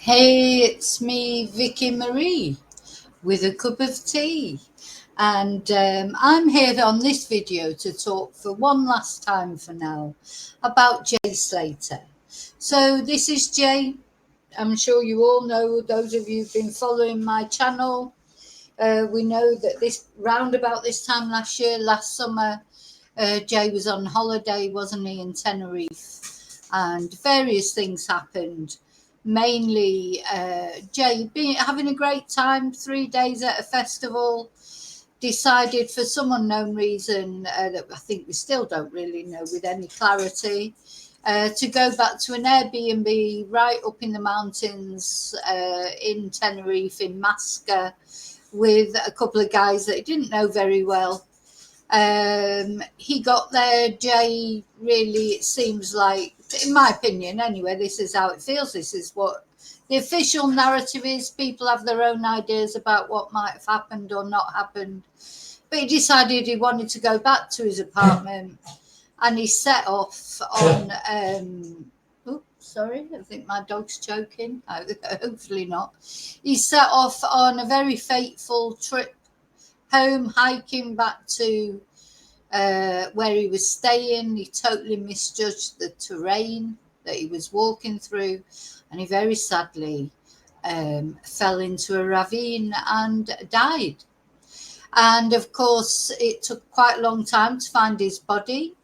Hey, it's me, Vicky Marie, with a cup of tea. And I'm here on this video to talk for one last time for now about Jay Slater. So, this is Jay. I'm sure you all know, those of you who've been following my channel, we know that this round about this time last year, last summer, Jay was on holiday, wasn't he, in Tenerife, and various things happened. Mainly, Jay being having a great time, 3 days at a festival. Decided for some unknown reason that I think we still don't really know with any clarity, to go back to an Airbnb right up in the mountains in Tenerife, in Masca, with a couple of guys that he didn't know very well. He got there, Jay really, it seems like, in my opinion anyway, this is how it feels, this is what the official narrative is. People have their own ideas about what might have happened or not happened. But he decided he wanted to go back to his apartment and he set off on oops, sorry, I think my dog's choking. Hopefully not. He set off on a very fateful trip home, hiking back to where he was staying. He totally misjudged the terrain that he was walking through, and he very sadly fell into a ravine and died. And of course, it took quite a long time to find his body.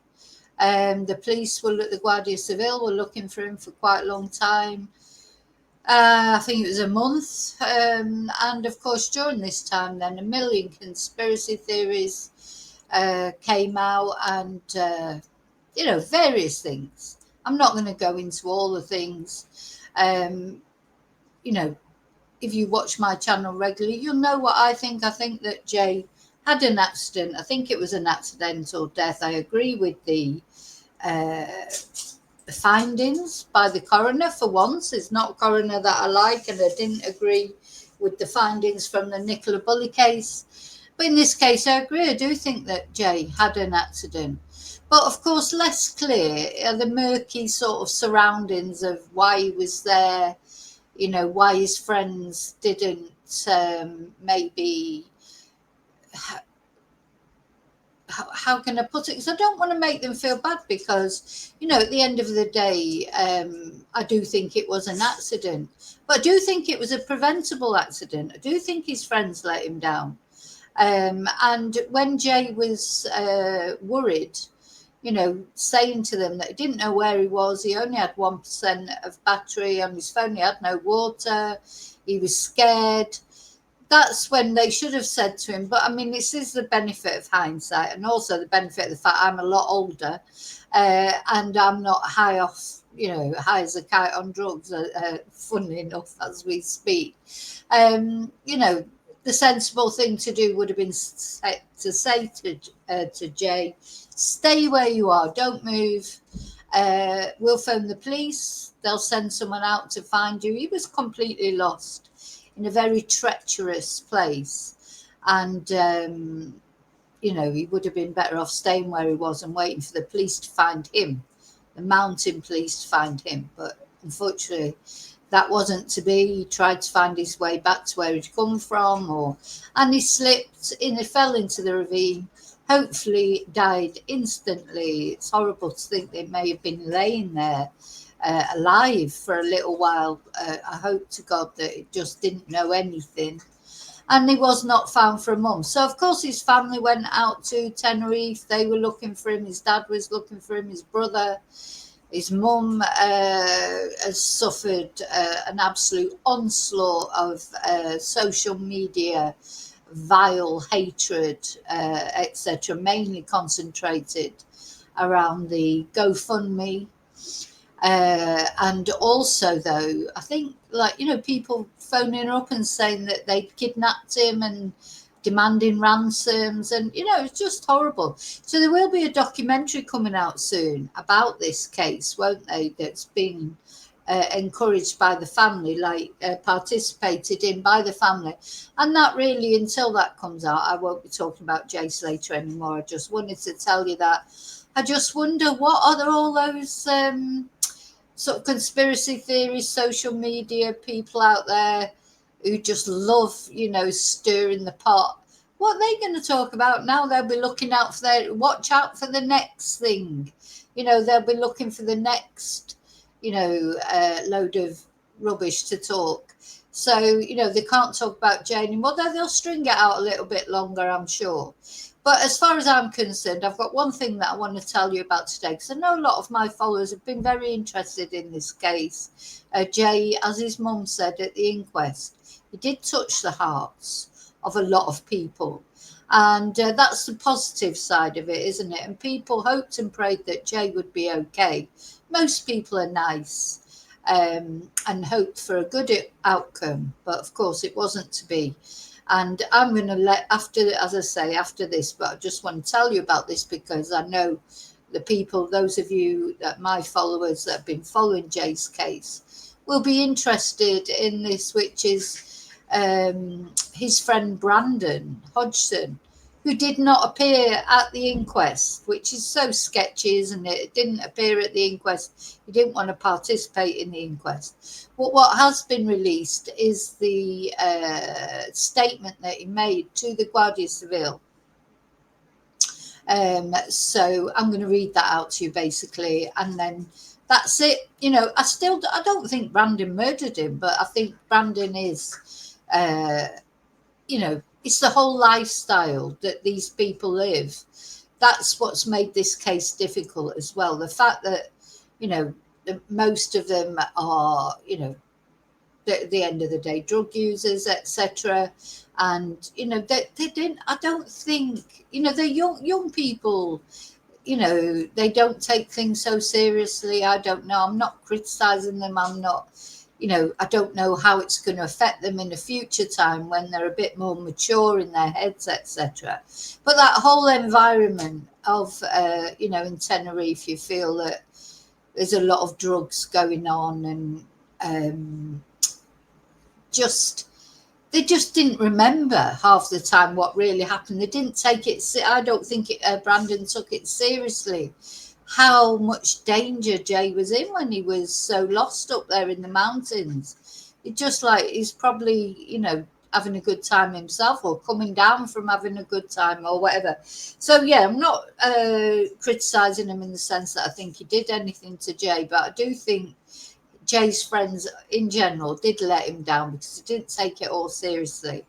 The police the Guardia Civil were looking for him for quite a long time. I think it was a month. And of course, during this time, then a million conspiracy theories came out, and various things. I'm not going to go into all the things. You know, if you watch my channel regularly, you'll know what I think. I think that Jay had an accident. I think it was an accidental death. I agree with the findings by the coroner for once. It's not a coroner that I like, and I didn't agree with the findings from the Nicola Bulley case. But in this case, I agree. I do think that Jay had an accident. But of course, less clear are the murky sort of surroundings of why he was there, why his friends didn't maybe, how can I put it? Because I don't want to make them feel bad, because, at the end of the day, I do think it was an accident. But I do think it was a preventable accident. I do think his friends let him down. And when Jay was worried, saying to them that he didn't know where he was, he only had 1% of battery on his phone, he had no water, he was scared. That's when they should have said to him. But I mean, this is the benefit of hindsight, and also the benefit of the fact I'm a lot older, and I'm not high as a kite on drugs, funnily enough, as we speak. The sensible thing to do would have been to say to Jay, stay where you are, don't move. We'll phone the police. They'll send someone out to find you. He was completely lost in a very treacherous place. And, he would have been better off staying where he was and waiting for the police to find him, the mountain police to find him. But unfortunately, that wasn't to be. He tried to find his way back to where he'd come from, and he slipped in, he fell into the ravine, hopefully died instantly. It's horrible to think they may have been laying there alive for a little while. I hope to God that it just didn't know anything. And he was not found for a month. So, of course, his family went out to Tenerife. They were looking for him. His dad was looking for him, his brother. His mum has suffered an absolute onslaught of social media, vile hatred, etc., mainly concentrated around the GoFundMe. And also, though, I think, people phoning up and saying that they'd kidnapped him and demanding ransoms, and it's just horrible. So there will be a documentary coming out soon about this case, won't they, that's been encouraged by the family, participated in by the family. And that really, until that comes out, I won't be talking about Jay Slater anymore. I just wanted to tell you that. I just wonder, what are all those sort of conspiracy theories, social media people out there who just love, stirring the pot. What are they going to talk about now? They'll be looking out for watch out for the next thing. They'll be looking for the next, load of rubbish to talk. So, they can't talk about Jay anymore. They'll string it out a little bit longer, I'm sure. But as far as I'm concerned, I've got one thing that I want to tell you about today, because I know a lot of my followers have been very interested in this case. Jay, as his mum said at the inquest, he did touch the hearts of a lot of people. And that's the positive side of it, isn't it? And people hoped and prayed that Jay would be okay. Most people are nice and hoped for a good outcome. But of course, it wasn't to be. And I'm going to after this, but I just want to tell you about this because I know the people, those of you that my followers that have been following Jay's case will be interested in this, which is his friend Brandon Hodgson, who did not appear at the inquest, which is so sketchy, isn't it? It didn't appear at the inquest. He didn't want to participate in the inquest. But what has been released is the statement that he made to the Guardia Civil. So I'm going to read that out to you basically, and then that's it. I don't think Brandon murdered him, but I think Brandon is, it's the whole lifestyle that these people live. That's what's made this case difficult as well. The fact that, most of them are, at the end of the day, drug users, etc. And, they didn't, I don't think, they're young people, they don't take things so seriously. I don't know. I'm not criticizing them. I'm not, I don't know how it's going to affect them in a future time when they're a bit more mature in their heads, etc. But that whole environment of, in Tenerife, you feel that there's a lot of drugs going on, and they just didn't remember half the time what really happened. They didn't take it. I don't think Brandon took it seriously. How much danger Jay was in when he was so lost up there in the mountains. It just like he's probably, having a good time himself, or coming down from having a good time, or whatever. So yeah, I'm not criticizing him in the sense that I think he did anything to Jay, but I do think Jay's friends in general did let him down because he didn't take it all seriously.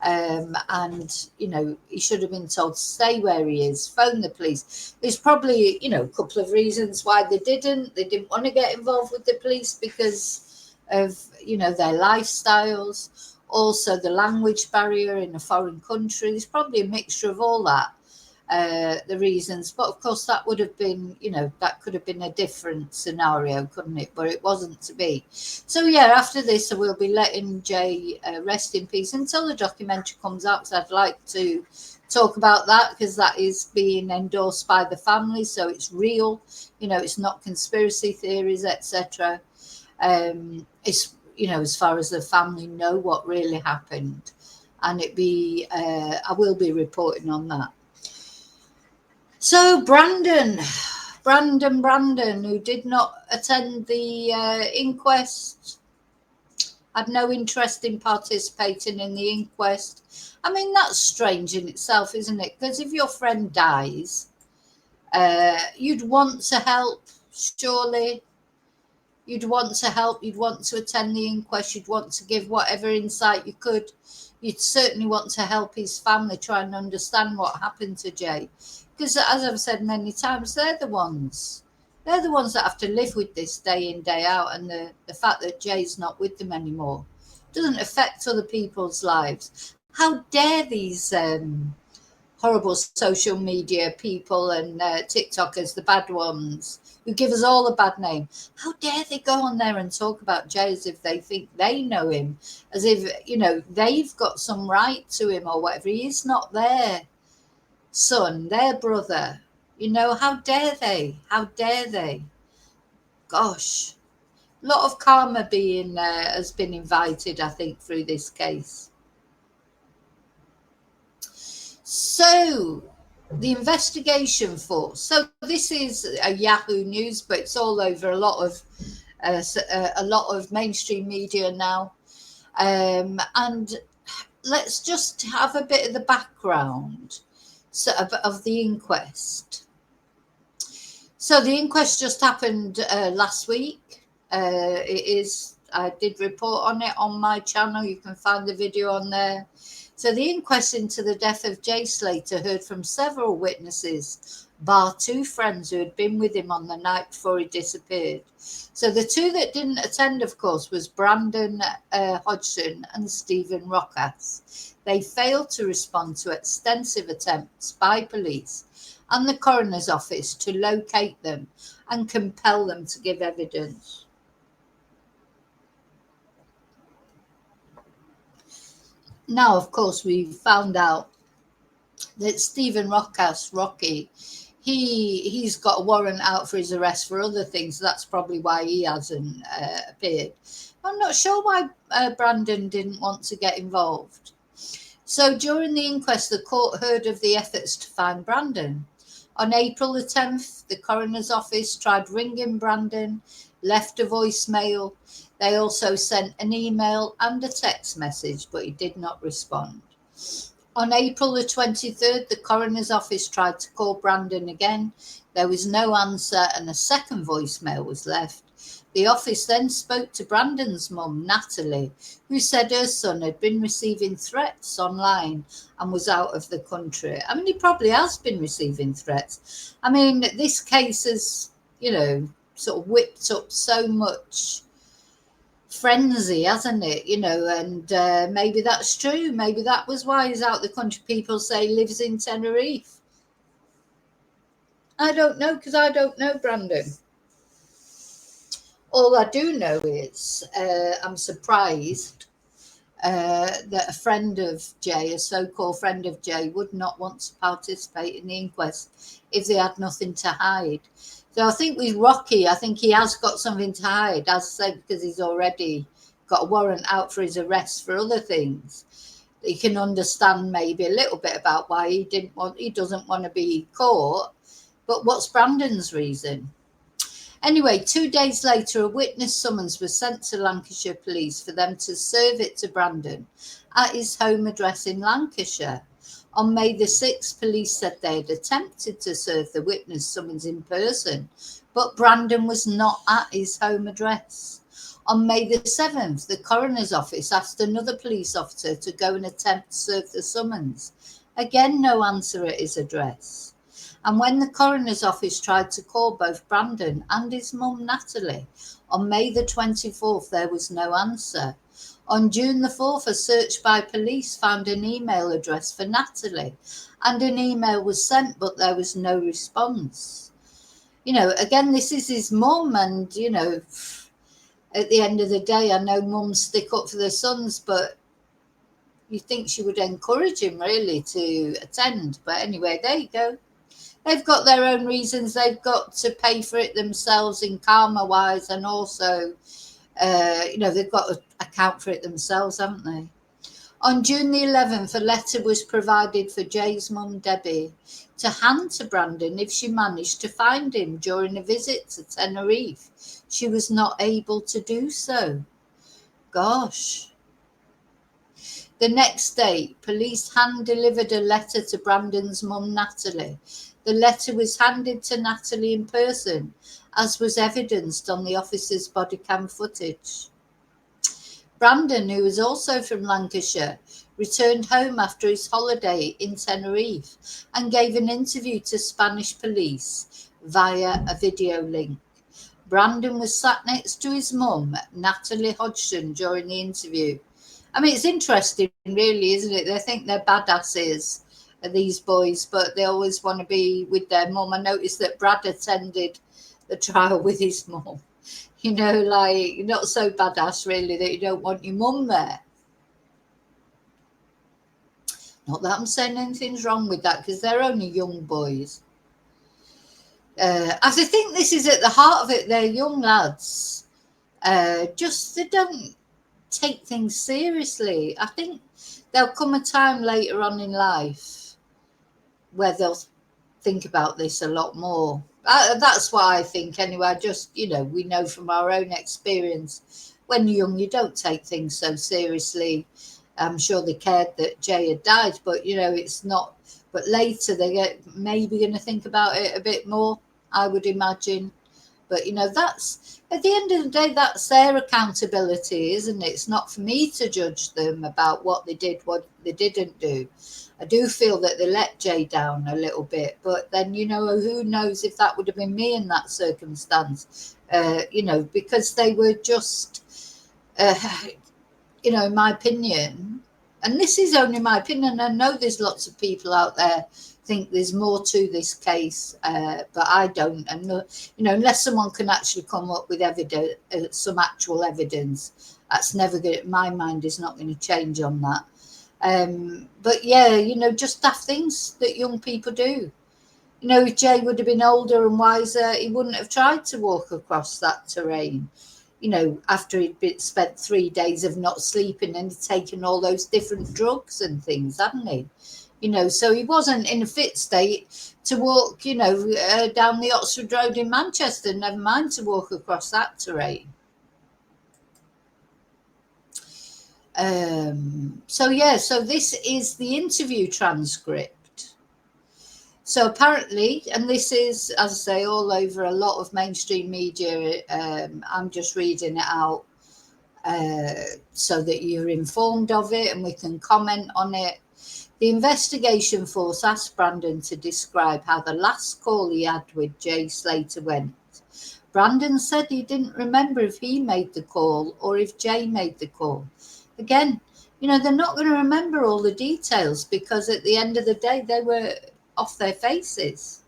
And he should have been told to stay where he is, phone the police. There's probably a couple of reasons why they didn't want to get involved with the police because of their lifestyles, also the language barrier in a foreign country. There's probably a mixture of all that, the reasons, but of course that would have been that could have been a different scenario, couldn't it? But it wasn't to be. So yeah, after this I will be letting Jay rest in peace until the documentary comes out, because I'd like to talk about that, because that is being endorsed by the family, so it's real, it's not conspiracy theories, etc. It's as far as the family know what really happened, and I will be reporting on that. So Brandon, who did not attend the inquest, had no interest in participating in the inquest. I mean, that's strange in itself, isn't it? Because if your friend dies, you'd want to help, surely. You'd want to help, you'd want to attend the inquest, you'd want to give whatever insight you could. You'd certainly want to help his family try and understand what happened to Jay. Because as I've said many times, they're the ones that have to live with this day in, day out. And the fact that Jay's not with them anymore doesn't affect other people's lives. How dare these horrible social media people and TikTokers, the bad ones, who give us all a bad name, how dare they go on there and talk about Jay as if they think they know him, as if, they've got some right to him or whatever. He is not their son, their brother. How dare they? How dare they? Gosh, a lot of karma has been invited, I think, through this case. So the investigation force. So this is a Yahoo News, but it's all over a lot of a lot of mainstream media now. And let's just have a bit of the background of the inquest. So the inquest just happened last week. I did report on it on my channel. You can find the video on there. So the inquest into the death of Jay Slater heard from several witnesses, bar two friends who had been with him on the night before he disappeared. So the two that didn't attend, of course, was Brandon Hodgson and Stephen Rockas. They failed to respond to extensive attempts by police and the coroner's office to locate them and compel them to give evidence. Now, of course, we found out that Stephen Rockas, Rocky, he's got a warrant out for his arrest for other things. So that's probably why he hasn't appeared. I'm not sure why Brandon didn't want to get involved. So during the inquest, the court heard of the efforts to find Brandon. On April the 10th, the coroner's office tried ringing Brandon, left a voicemail. They also sent an email and a text message, but he did not respond. On April the 23rd, the coroner's office tried to call Brandon again. There was no answer and a second voicemail was left. The office then spoke to Brandon's mum, Natalie, who said her son had been receiving threats online and was out of the country. I mean, he probably has been receiving threats. I mean, this case has, sort of whipped up so much frenzy, hasn't it? And maybe that's true. Maybe that was why he's out the country. People say he lives in Tenerife. I don't know, because I don't know Brandon. All I do know is I'm surprised that a friend of Jay, a so-called friend of Jay, would not want to participate in the inquest if they had nothing to hide. So I think with Rocky, I think he has got something to hide, as I said, because he's already got a warrant out for his arrest for other things. You can understand maybe a little bit about why he doesn't want to be caught. But what's Brandon's reason? Anyway, 2 days later, a witness summons was sent to Lancashire Police for them to serve it to Brandon at his home address in Lancashire. On May the 6th, police said they had attempted to serve the witness summons in person, but Brandon was not at his home address. On May the 7th, the coroner's office asked another police officer to go and attempt to serve the summons. Again, no answer at his address. And when the coroner's office tried to call both Brandon and his mum, Natalie, on May the 24th, there was no answer. On June the 4th, a search by police found an email address for Natalie, and an email was sent, but there was no response. Again, this is his mum, and, at the end of the day, I know mums stick up for their sons, but you think she would encourage him, really, to attend. But anyway, there you go. They've got their own reasons. They've got to pay for it themselves in karma-wise, and also, they've got to account for it themselves, haven't they? On June the 11th, a letter was provided for Jay's mum, Debbie, to hand to Brandon if she managed to find him during a visit to Tenerife. She was not able to do so. Gosh. The next day, police hand-delivered a letter to Brandon's mum, Natalie. The letter was handed to Natalie in person, as was evidenced on the officer's body cam footage. Brandon, who was also from Lancashire, returned home after his holiday in Tenerife and gave an interview to Spanish police via a video link. Brandon was sat next to his mum, Natalie Hodgson, during the interview. I mean, it's interesting, really, isn't it? They think they're badasses, these boys, but they always want to be with their mum. I noticed that Brad attended the trial with his mum. You're not so badass, really, that you don't want your mum there. Not that I'm saying anything's wrong with that, because they're only young boys. I think this is at the heart of it. They're young lads. They don't take things seriously. I think there'll come a time later on in life where they'll think about this a lot more. That's what I think anyway. I just, we know from our own experience, when you're young, you don't take things so seriously. I'm sure they cared that Jay had died, but it's not. But later they get maybe going to think about it a bit more, I would imagine. But that's at the end of the day, that's their accountability, isn't it? It's not for me to judge them about what they did, what they didn't do. I do feel that they let Jay down a little bit, but then who knows if that would have been me in that circumstance? Because they were just, uh, in my opinion, and this is only my opinion. I know there's lots of people out there think there's more to this case, but I don't. And unless someone can actually come up with evidence, some actual evidence, that's never going. My mind is not going to change on that. But yeah, just daft things that young people do. If Jay would have been older and wiser, he wouldn't have tried to walk across that terrain. After spent 3 days of not sleeping and taken all those different drugs and things, hadn't he? So he wasn't in a fit state to walk, down the Oxford Road in Manchester, never mind to walk across that terrain. So this is the interview transcript. So apparently, and this is, as I say, all over a lot of mainstream media. I'm just reading it out so that you're informed of it and we can comment on it. The investigation force asked Brandon to describe how the last call he had with Jay Slater went. Brandon said he didn't remember if he made the call or if Jay made the call. Again, they're not going to remember all the details because at the end of the day, they were off their faces.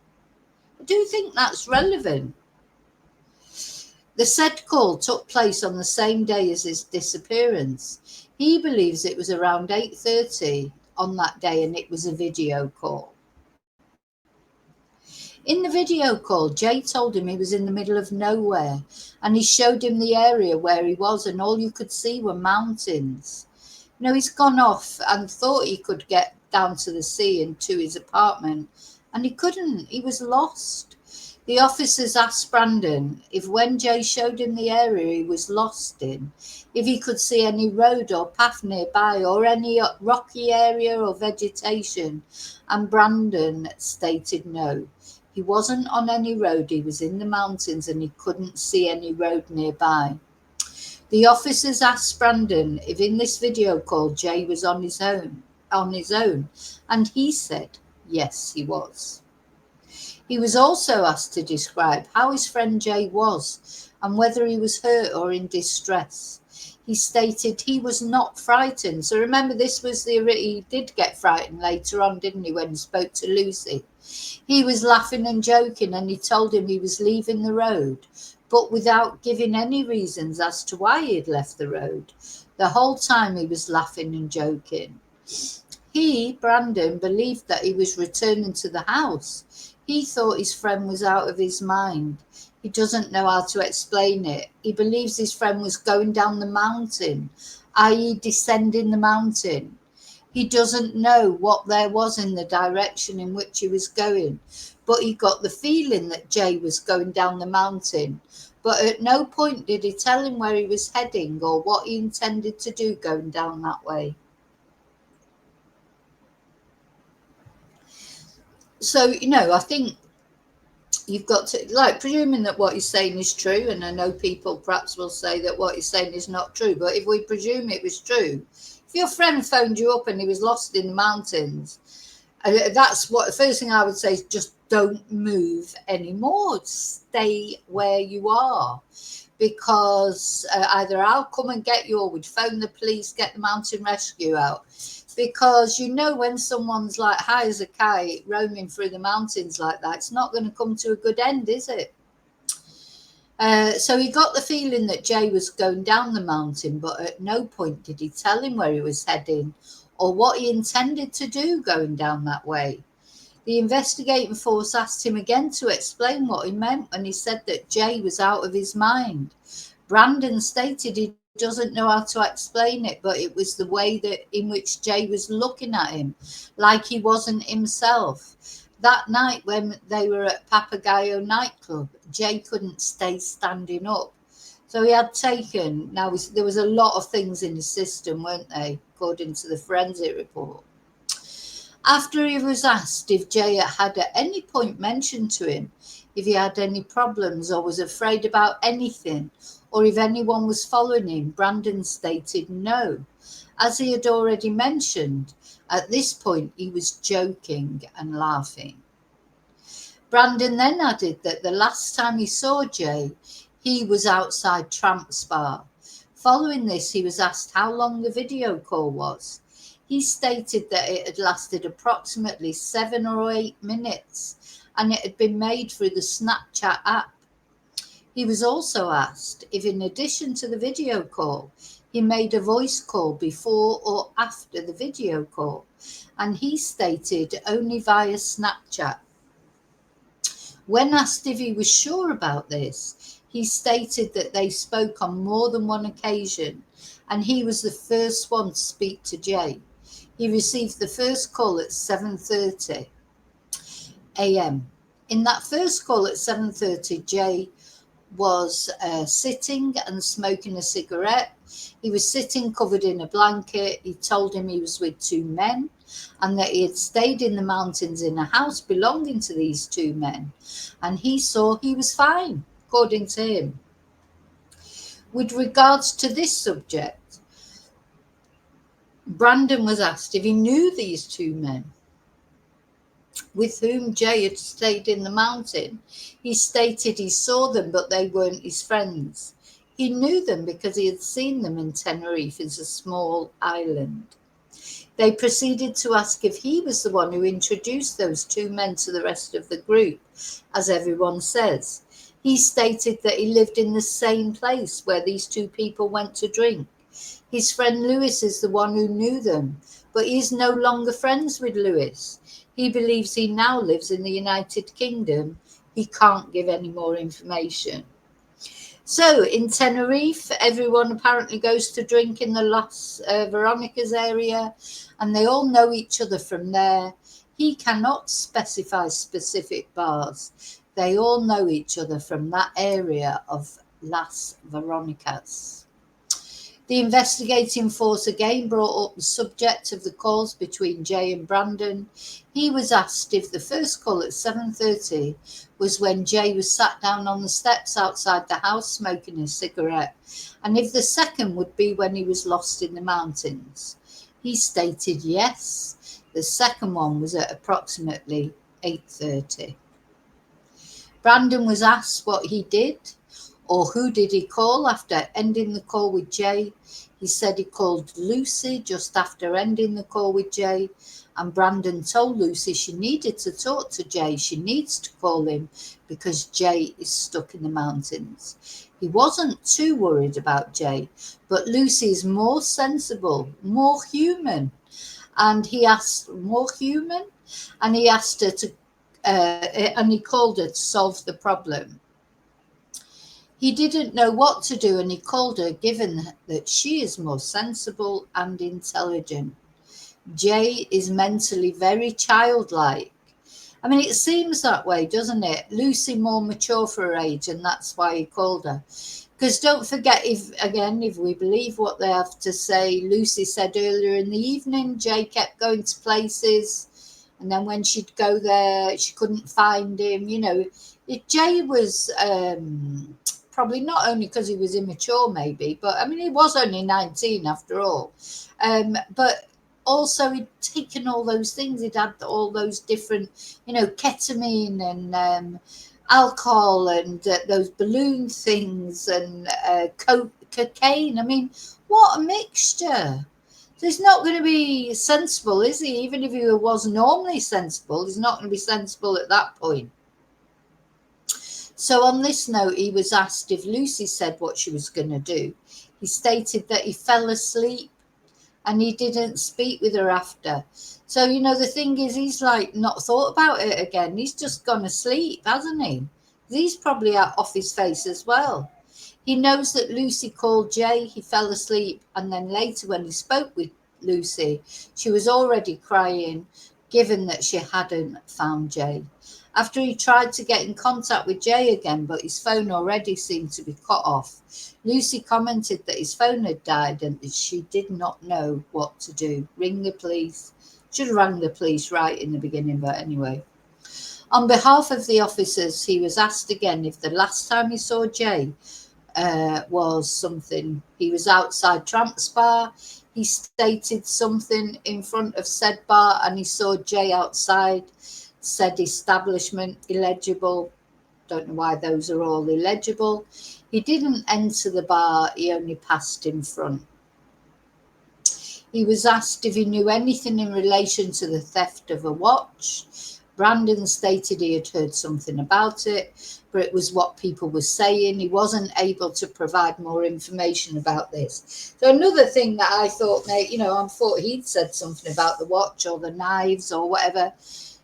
I do think that's relevant. The said call took place on the same day as his disappearance. He believes it was around 8:30 on that day and it was a video call. In the video call, Jay told him he was in the middle of nowhere and he showed him the area where he was and all you could see were mountains. He's gone off and thought he could get down to the sea and to his apartment and he couldn't. He was lost. The officers asked Brandon if when Jay showed him the area he was lost in, if he could see any road or path nearby or any rocky area or vegetation, and Brandon stated no. He wasn't on any road, he was in the mountains and he couldn't see any road nearby. The officers asked Brandon if in this video call Jay was on his own, and he said yes, he was. He was also asked to describe how his friend Jay was and whether he was hurt or in distress. He stated he was not frightened. So remember, he did get frightened later on, didn't he, when he spoke to Lucy? He was laughing and joking and he told him he was leaving the road, but without giving any reasons as to why he had left the road. The whole time he was laughing and joking. He, Brandon, believed that he was returning to the house. He thought his friend was out of his mind. He doesn't know how to explain it. He believes his friend was going down the mountain, i.e. descending the mountain. He doesn't know what there was in the direction in which he was going, but he got the feeling that Jay was going down the mountain. But at no point did he tell him where he was heading or what he intended to do going down that way. So, I think you've got to, presuming that what he's saying is true, and I know people perhaps will say that what he's saying is not true, but if we presume it was true, if your friend phoned you up and he was lost in the mountains, that's what the first thing I would say is just don't move anymore. Stay where you are, because either I'll come and get you or we'd phone the police, get the mountain rescue out. Because when someone's like high as a kite roaming through the mountains like that, it's not going to come to a good end, is it? So he got the feeling that Jay was going down the mountain, but at no point did he tell him where he was heading or what he intended to do going down that way. The investigating force asked him again to explain what he meant when he said that Jay was out of his mind. Brandon stated he doesn't know how to explain it, but it was the way that in which Jay was looking at him, like he wasn't himself. That night when they were at Papagayo nightclub, Jay couldn't stay standing up. So he had taken, now there was a lot of things in his system, weren't they, according to the forensic report. After he was asked if Jay had at any point mentioned to him if he had any problems or was afraid about anything, or if anyone was following him, Brandon stated no. As he had already mentioned, at this point he was joking and laughing. Brandon then added that the last time he saw Jay, he was outside Tramp's bar. Following this, he was asked how long the video call was. He stated that it had lasted approximately 7 or 8 minutes and it had been made through the Snapchat app. He was also asked if, in addition to the video call, he made a voice call before or after the video call, and he stated only via Snapchat. When asked if he was sure about this, he stated that they spoke on more than one occasion, and he was the first one to speak to Jay. He received the first call at 7:30 a.m. In that first call at 7:30, Jay was sitting and smoking a cigarette. He was sitting covered in a blanket. He told him he was with 2 men and that he had stayed in the mountains in a house belonging to these 2 men, and he saw he was fine, according to him. With regards to this subject, Brandon was asked if he knew these 2 men with whom Jay had stayed in the mountain. He stated he saw them, but they weren't his friends. He knew them because he had seen them in Tenerife. It's a small island. They proceeded to ask if he was the one who introduced those 2 men to the rest of the group, as everyone says. He stated that he lived in the same place where these 2 people went to drink. His friend Lewis is the one who knew them, but he is no longer friends with Lewis. He believes he now lives in the United Kingdom. He can't give any more information. So in Tenerife, everyone apparently goes to drink in the Las Veronicas area, and they all know each other from there. He cannot specify specific bars. They all know each other from that area of Las Veronicas. The investigating force again brought up the subject of the calls between Jay and Brandon. He was asked if the first call at 7:30 was when Jay was sat down on the steps outside the house smoking a cigarette, and if the second would be when he was lost in the mountains. He stated yes, the second one was at approximately 8:30. Brandon was asked what he did or who did he call after ending the call with Jay. He said he called Lucy just after ending the call with Jay, and Brandon told Lucy she needed to talk to Jay. She needs to call him because Jay is stuck in the mountains. He wasn't too worried about Jay, but Lucy is more sensible, more human, and he asked her to and he called her to solve the problem. He didn't know what to do, and he called her, given that she is more sensible and intelligent. Jay is mentally very childlike. I mean, it seems that way, doesn't it? Lucy more mature for her age, and that's why he called her. Because don't forget, if we believe what they have to say, Lucy said earlier in the evening, Jay kept going to places, and then when she'd go there, she couldn't find him. Jay was... probably not only because he was immature, maybe, but I mean, he was only 19 after all. But also, he'd taken all those things. He'd had all those different, ketamine and alcohol and those balloon things and cocaine. I mean, what a mixture. So he's not going to be sensible, is he? Even if he was normally sensible, he's not going to be sensible at that point. So on this note, he was asked if Lucy said what she was going to do. He stated that he fell asleep and he didn't speak with her after. So, the thing is, he's like not thought about it again. He's just gone asleep, hasn't he? He's probably out off his face as well. He knows that Lucy called Jay, he fell asleep, and then later when he spoke with Lucy, she was already crying. given that she hadn't found Jay. After he tried to get in contact with Jay again, but his phone already seemed to be cut off, Lucy commented that his phone had died and that she did not know what to do. Ring the police. Should have rang the police right in the beginning, but anyway. On behalf of the officers, he was asked again if the last time he saw Jay was something. He was outside Tramp's bar. He stated something in front of said bar and he saw Jay outside said establishment. Illegible. Don't know why those are all illegible. He didn't enter the bar. He only passed in front. He was asked if he knew anything in relation to the theft of a watch. Brandon stated he had heard something about it, but it was what people were saying. He wasn't able to provide more information about this. So another thing that I thought, I thought he'd said something about the watch or the knives or whatever.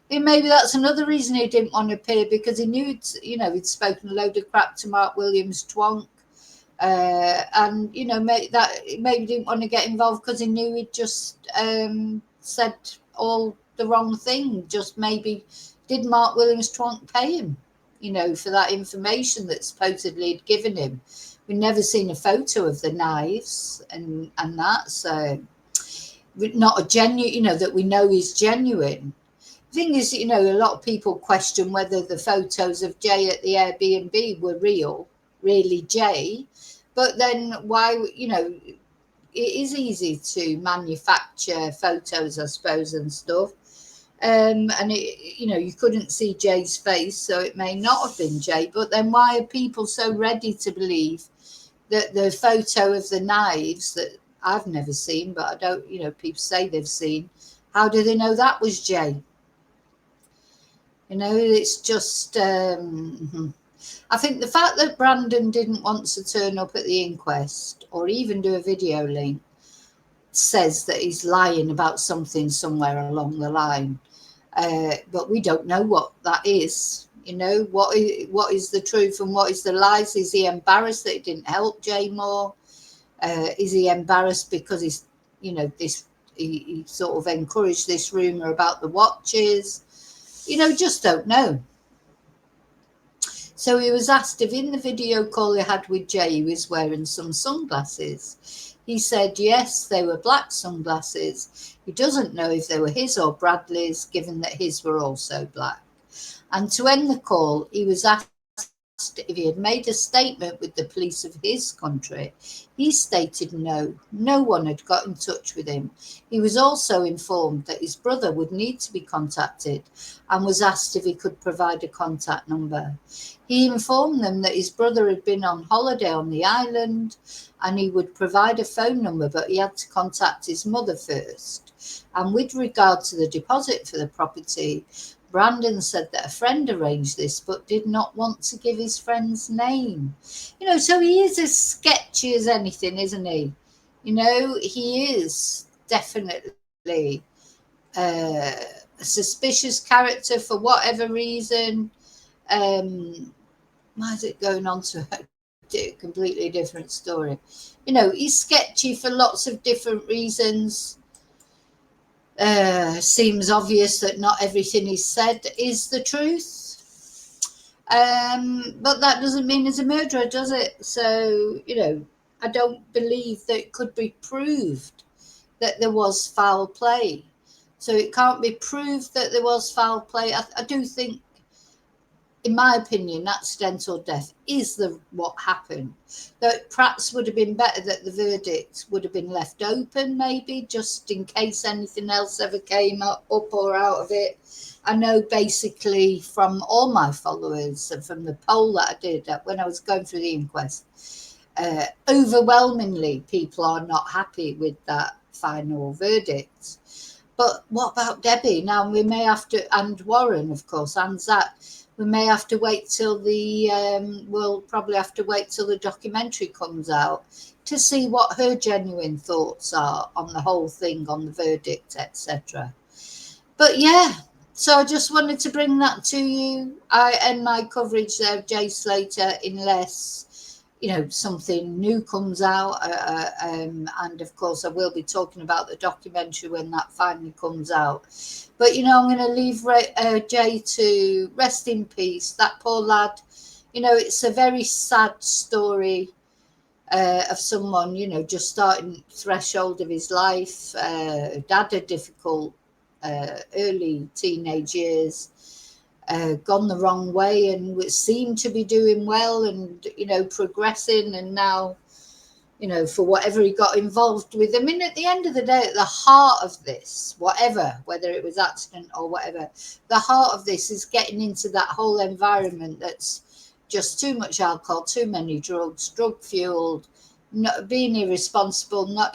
And maybe that's another reason he didn't want to appear, because he knew, he'd spoken a load of crap to Mark Williams twonk. And maybe didn't want to get involved because he knew he'd just said all the wrong thing. Just maybe did Mark Williams twonk pay him, for that information that supposedly he'd given him. We've never seen a photo of the knives and that, so not a genuine, that we know is genuine. The thing is, a lot of people question whether the photos of Jay at the Airbnb were really Jay. But then why, it is easy to manufacture photos, I suppose, and stuff. And you couldn't see Jay's face, so it may not have been Jay. But then why are people so ready to believe that the photo of the knives that I've never seen, but I don't, people say they've seen, how do they know that was Jay? It's just, I think the fact that Brandon didn't want to turn up at the inquest or even do a video link says that he's lying about something somewhere along the line. But we don't know what that is. What is the truth and what is the lies? Is he embarrassed that it didn't help Jay more? Is he embarrassed because he sort of encouraged this rumor about the watches? Just don't know. So he was asked if in the video call he had with Jay, he was wearing some sunglasses. He said, yes, they were black sunglasses. He doesn't know if they were his or Bradley's, given that his were also black. And to end the call, he was asked if he had made a statement with the police of his country. He stated no one had got in touch with him. He was also informed that his brother would need to be contacted and was asked if he could provide a contact number. He informed them that his brother had been on holiday on the island and he would provide a phone number, but he had to contact his mother first. And with regard to the deposit for the property, Brandon said that a friend arranged this but did not want to give his friend's name. So he is as sketchy as anything, isn't he? He is definitely a suspicious character for whatever reason. Why is it going on to a completely different story? He's sketchy for lots of different reasons. Seems obvious that not everything he's said is the truth. But that doesn't mean he's a murderer, does it? So, I don't believe that it could be proved that there was foul play. So it can't be proved that there was foul play. I do think, in my opinion, accidental death is what happened. That perhaps would have been better that the verdict would have been left open, maybe, just in case anything else ever came up or out of it. I know basically from all my followers and from the poll that I did when I was going through the inquest, overwhelmingly people are not happy with that final verdict. But what about Debbie? Now we may have to, and Warren, of course, and Zach. We may have to wait till we'll probably have to wait till the documentary comes out to see what her genuine thoughts are on the whole thing, on the verdict, etc. But yeah, so I just wanted to bring that to you. I end my coverage there of Jay Slater unless something new comes out. And of course, I will be talking about the documentary when that finally comes out. But, I'm going to leave Jay to rest in peace. That poor lad, it's a very sad story of someone, just starting threshold of his life, had a difficult early teenage years, gone the wrong way, and seemed to be doing well and, progressing. And now, for whatever he got involved with. I mean, at the end of the day, at the heart of this, whether it was accident or whatever, the heart of this is getting into that whole environment that's just too much alcohol, too many drugs, drug fueled, not being irresponsible. Not,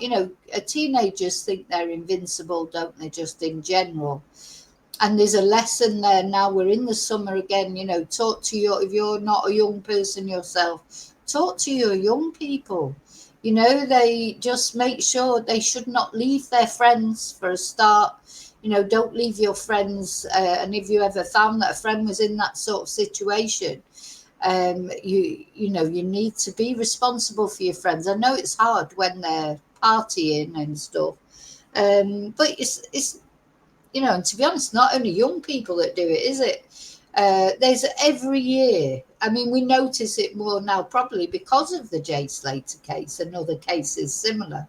teenagers think they're invincible, don't they? Just in general. And there's a lesson there. Now we're in the summer again. Talk to if you're not a young person yourself, talk to your young people. They just make sure they should not leave their friends for a start. Don't leave your friends. And if you ever found that a friend was in that sort of situation, you need to be responsible for your friends. I know it's hard when they're partying and stuff, but it's and to be honest, not only young people that do it, is it? There's every year. I mean, we notice it more now, probably because of the Jay Slater case and other cases similar.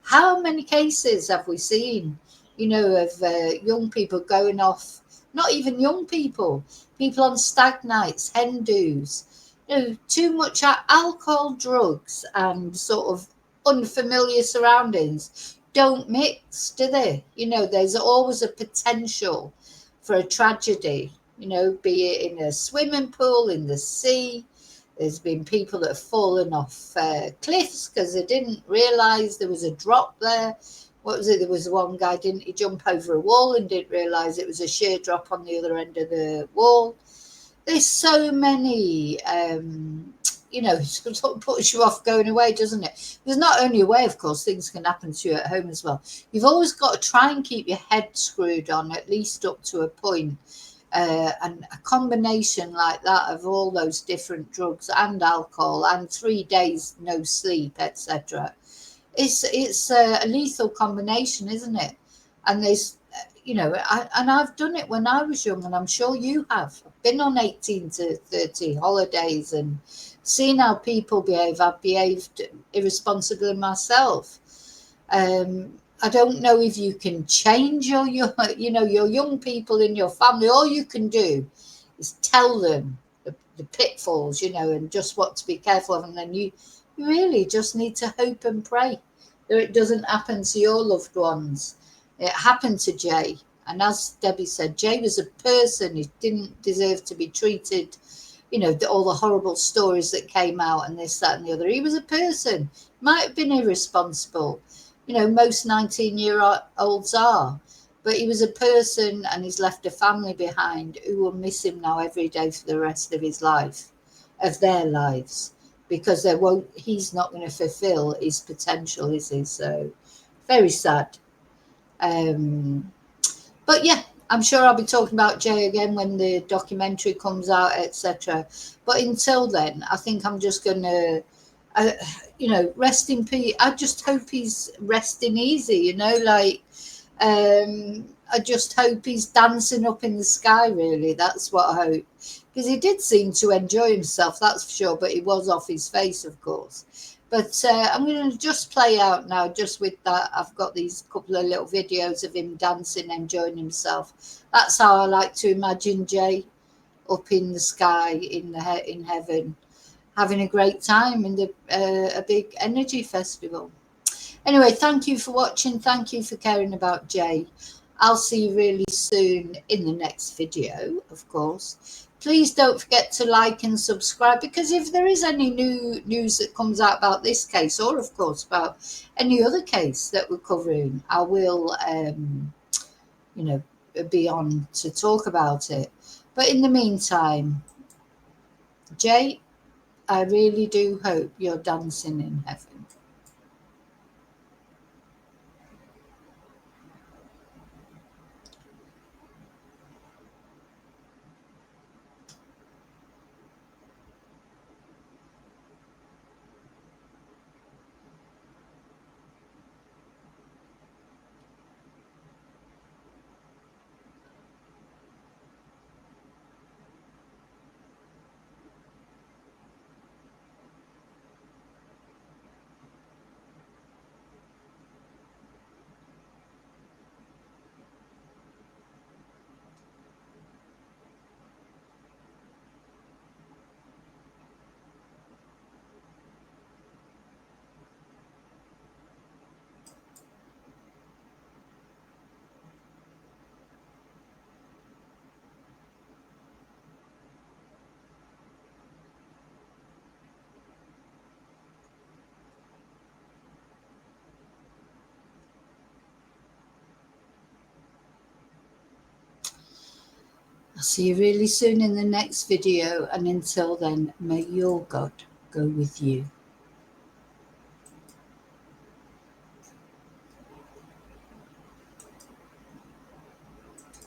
How many cases have we seen, of young people going off? Not even young people on stag nights, hen do's, too much alcohol, drugs, and sort of unfamiliar surroundings don't mix, do they? There's always a potential for a tragedy, be it in a swimming pool, in the sea. There's been people that have fallen off cliffs because they didn't realise there was a drop there. What was it? There was one guy, didn't he jump over a wall and didn't realise it was a sheer drop on the other end of the wall. There's so many, sort of puts you off going away, doesn't it? There's not only away, of course, things can happen to you at home as well. You've always got to try and keep your head screwed on, at least up to a point. And a combination like that of all those different drugs and alcohol and 3 days no sleep, etc. It's a lethal combination, isn't it? And there's, I've done it when I was young, and I'm sure you have. I've been on 18 to 30 holidays and seen how people behave. I've behaved irresponsibly myself. I don't know if you can change your young people in your family. All you can do is tell them the pitfalls, and just what to be careful of. And then you really just need to hope and pray that it doesn't happen to your loved ones. It happened to Jay. And as Debbie said, Jay was a person. He didn't deserve to be treated, all the horrible stories that came out and this, that, and the other. He was a person. Might have been irresponsible. Most 19-year-olds are. But he was a person, and he's left a family behind who will miss him now every day for the rest of his life, of their lives, because he's not going to fulfill his potential, is he? So very sad. But yeah, I'm sure I'll be talking about Jay again when the documentary comes out, etc. But until then, I think I'm just going to, rest in peace. I just hope he's resting easy, I just hope he's dancing up in the sky, really. That's what I hope. Because he did seem to enjoy himself, that's for sure, but he was off his face, of course. But I'm going to just play out now, just with that. I've got these couple of little videos of him dancing, enjoying himself. That's how I like to imagine Jay, up in the sky, in heaven, having a great time in a big energy festival. Anyway, thank you for watching. Thank you for caring about Jay. I'll see you really soon in the next video, of course. Please don't forget to like and subscribe, because if there is any new news that comes out about this case, or of course about any other case that we're covering, I will, be on to talk about it. But in the meantime, Jay, I really do hope you're dancing in heaven. see you really soon in the next video, and until then, may your God go with you.